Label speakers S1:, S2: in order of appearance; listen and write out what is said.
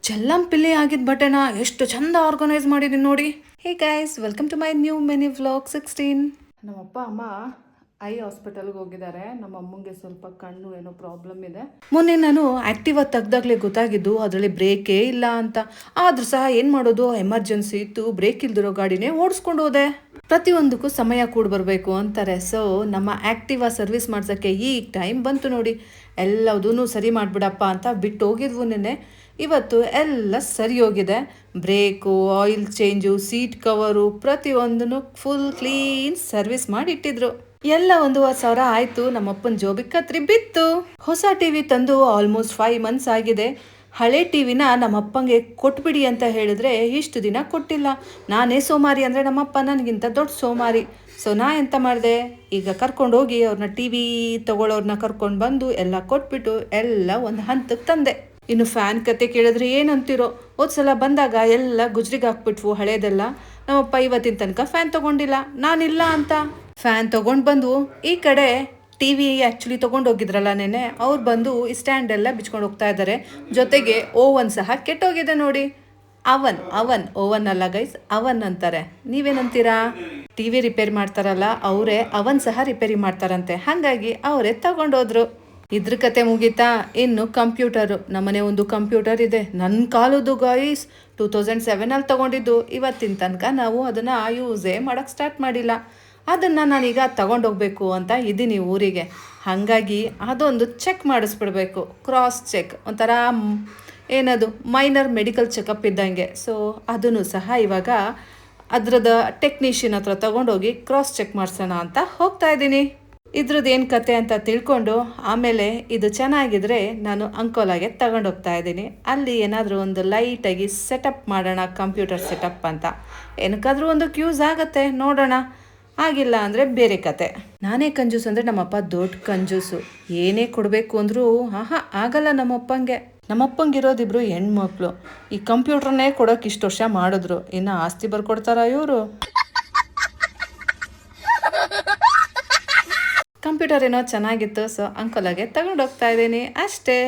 S1: ಚೆಲ್ಲಂ ಪಿಲ್ಲಿ ಆಗಿದ್ದ ಬಟೆನ ಎಷ್ಟು ಚಂದ ಆರ್ಗನೈಸ್ ಮಾಡಿದೀನಿ ನೋಡಿ. Hey guys, welcome to my new mini vlog 16. ನಮ್ಮಪ್ಪ ಅಮ್ಮ ಐ ಹಾಸ್ಪಿಟಲ್ಗೆ ಹೋಗಿದ್ದಾರೆ. ನಮ್ಮ ಅಮ್ಮಂಗೆ ಸ್ವಲ್ಪ ಕಣ್ಣು ಏನೋ ಪ್ರಾಬ್ಲಮ್ ಇದೆ. ಮೊನ್ನೆ ನಾನು ಆಕ್ಟಿವಾ ತೆಗ್ದಾಗ್ಲೇ ಗೊತ್ತಾಗಿದ್ದು ಅದರಲ್ಲಿ ಬ್ರೇಕೇ ಇಲ್ಲ ಅಂತ. ಆದ್ರೂ ಸಹ ಏನ್ ಮಾಡೋದು, ಎಮರ್ಜೆನ್ಸಿ ಇತ್ತು, ಬ್ರೇಕ್ ಇಲ್ದಿರೋ ಗಾಡಿನೇ ಓಡಿಸ್ಕೊಂಡು ಹೋದೆ. ಪ್ರತಿಯೊಂದಕ್ಕೂ ಸಮಯ ಕೂಡ ಬರಬೇಕು ಅಂತಾರೆ. ಸೊ ನಮ್ಮ ಆಕ್ಟಿವಾ ಸರ್ವಿಸ್ ಮಾಡ್ಸೋಕ್ಕೆ ಈಗ ಟೈಮ್ ಬಂತು ನೋಡಿ. ಎಲ್ಲದೂ ಸರಿ ಮಾಡಿಬಿಡಪ್ಪ ಅಂತ ಬಿಟ್ಟು ಹೋಗಿದ್ವು ನಿನ್ನೆ. ಇವತ್ತು ಎಲ್ಲ ಸರಿ ಹೋಗಿದೆ. Brake, oil change, seat cover ಪ್ರತಿಯೊಂದನ್ನು ಫುಲ್ ಕ್ಲೀನ್ ಸರ್ವಿಸ್ ಮಾಡಿ ಇಟ್ಟಿದ್ರು. ಎಲ್ಲ 1,500 ಆಯಿತು. ನಮ್ಮಪ್ಪನ ಜೋಬಿಗೆ ಕತ್ರಿ ಬಿತ್ತು. ಹೊಸ ಟಿವಿ ತಂದು ಆಲ್ಮೋಸ್ಟ್ 5 months ಆಗಿದೆ. ಹಳೆ ಟಿವಿನ ನಮ್ಮಪ್ಪಂಗೆ ಕೊಟ್ಬಿಡಿ ಅಂತ ಹೇಳಿದ್ರೆ ಇಷ್ಟು ದಿನ ಕೊಟ್ಟಿಲ್ಲ. ನಾನೇ ಸೋಮಾರಿ ಅಂದರೆ ನಮ್ಮಪ್ಪ ನನಗಿಂತ ದೊಡ್ಡ ಸೋಮಾರಿ. ಸೊ ನಾ ಎಂತ ಮಾಡಿದೆ, ಈಗ ಕರ್ಕೊಂಡೋಗಿ ಅವ್ರನ್ನ ಟಿ ವಿ ತೊಗೊಳೋರನ್ನ ಕರ್ಕೊಂಡು ಬಂದು ಎಲ್ಲ ಕೊಟ್ಬಿಟ್ಟು ಎಲ್ಲ ಒಂದು ಹಂತಕ್ಕೆ ತಂದೆ. ಇನ್ನು ಫ್ಯಾನ್ ಕತೆ ಕೇಳಿದ್ರೆ ಏನಂತಿರೋ, ಹೋದ್ಸಲ ಬಂದಾಗ ಎಲ್ಲ ಗುಜ್ರಿಗೆ ಹಾಕ್ಬಿಟ್ವು ಹಳೇದೆಲ್ಲ. ನಮ್ಮಪ್ಪ ಇವತ್ತಿನ ತನಕ ಫ್ಯಾನ್ ತೊಗೊಂಡಿಲ್ಲ, ನಾನಿಲ್ಲ ಅಂತ. ಫ್ಯಾನ್ ತೊಗೊಂಡು ಬಂದು ಈ ಕಡೆ ಟಿ ವಿ ಆ್ಯಕ್ಚುಲಿ ತೊಗೊಂಡೋಗಿದ್ರಲ್ಲ ನೆನೆ, ಅವ್ರು ಬಂದು ಈ ಸ್ಟ್ಯಾಂಡ್ ಎಲ್ಲ ಬಿಚ್ಕೊಂಡು ಹೋಗ್ತಾ ಇದ್ದಾರೆ. ಜೊತೆಗೆ ಓವನ್ ಸಹ ಕೆಟ್ಟೋಗಿದೆ ನೋಡಿ. ಓವನ್ ಅಲ್ಲ ಗೈಸ್, ಅವನ್ ಅಂತಾರೆ. ನೀವೇನಂತೀರಾ? ಟಿ ವಿ ರಿಪೇರಿ ಮಾಡ್ತಾರಲ್ಲ ಅವರೇ ಅವನ್ ಸಹ ರಿಪೇರಿ ಮಾಡ್ತಾರಂತೆ. ಹಾಗಾಗಿ ಅವರೇ ತಗೊಂಡೋದ್ರು. ಇದ್ರ ಕತೆ ಮುಗೀತಾ? ಇನ್ನು ಕಂಪ್ಯೂಟರು. ನಮ್ಮನೆ ಒಂದು ಕಂಪ್ಯೂಟರ್ ಇದೆ, ನನ್ನ ಕಾಲದ್ದು ಗಾಯ್ಸ್. 2007 ತೊಗೊಂಡಿದ್ದು. ಇವತ್ತಿನ ತನಕ ನಾವು ಅದನ್ನು ಯೂಸೇ ಮಾಡೋಕ್ಕೆ ಸ್ಟಾರ್ಟ್ ಮಾಡಿಲ್ಲ. ಅದನ್ನು ನಾನೀಗ ತಗೊಂಡೋಗ್ಬೇಕು ಅಂತ ಇದ್ದೀನಿ ಊರಿಗೆ. ಹಾಗಾಗಿ ಅದೊಂದು ಚೆಕ್ ಮಾಡಿಸ್ಬಿಡ್ಬೇಕು, ಕ್ರಾಸ್ ಚೆಕ್, ಒಂಥರ ಏನದು ಮೈನರ್ ಮೆಡಿಕಲ್ ಚೆಕಪ್ ಇದ್ದಂಗೆ. ಸೊ ಅದನ್ನು ಸಹ ಇವಾಗ ಅದರದ ಟೆಕ್ನಿಷಿಯನ್ ಹತ್ರ ತಗೊಂಡೋಗಿ ಕ್ರಾಸ್ ಚೆಕ್ ಮಾಡಿಸೋಣ ಅಂತ ಹೋಗ್ತಾ ಇದ್ದೀನಿ. ಇದ್ರದ್ದು ಏನು ಕತೆ ಅಂತ ತಿಳ್ಕೊಂಡು ಆಮೇಲೆ ಇದು ಚೆನ್ನಾಗಿದ್ರೆ ನಾನು ಅಂಕೋಲಾಗೆ ತಗೊಂಡೋಗ್ತಾ ಇದ್ದೀನಿ. ಅಲ್ಲಿ ಏನಾದರೂ ಒಂದು ಲೈಟಾಗಿ ಸೆಟಪ್ ಮಾಡೋಣ, ಕಂಪ್ಯೂಟರ್ ಸೆಟಪ್ ಅಂತ. ಏನಕ್ಕಾದರೂ ಒಂದು ಯೂಸ್ ಆಗುತ್ತೆ, ನೋಡೋಣ. ಆಗಿಲ್ಲ ಅಂದರೆ ಬೇರೆ ಕತೆ. ನಾನೇ ಕಂಜೂಸ್ ಅಂದರೆ ನಮ್ಮಪ್ಪ ದೊಡ್ಡ ಕಂಜೂಸು. ಏನೇ ಕೊಡಬೇಕು ಅಂದರೂ ಆಗಲ್ಲ ನಮ್ಮಪ್ಪಂಗೆ. ನಮ್ಮಪ್ಪಂಗಿರೋದಿಬ್ರು ಹೆಣ್ಮಕ್ಳು. ಈ ಕಂಪ್ಯೂಟರ್ನೇ ಕೊಡೋಕೆ ಇಷ್ಟು ವರ್ಷ ಮಾಡಿದ್ರು, ಇನ್ನು ಆಸ್ತಿ ಬರ್ಕೊಡ್ತಾರ ಇವರು? ಕಂಪ್ಯೂಟರ್ ಏನೋ ಚೆನ್ನಾಗಿತ್ತು. ಸೊ ಅಂಕೋಲಾಗೆ ತಗೊಂಡೋಗ್ತಾ ಇದ್ದೀನಿ ಅಷ್ಟೇ.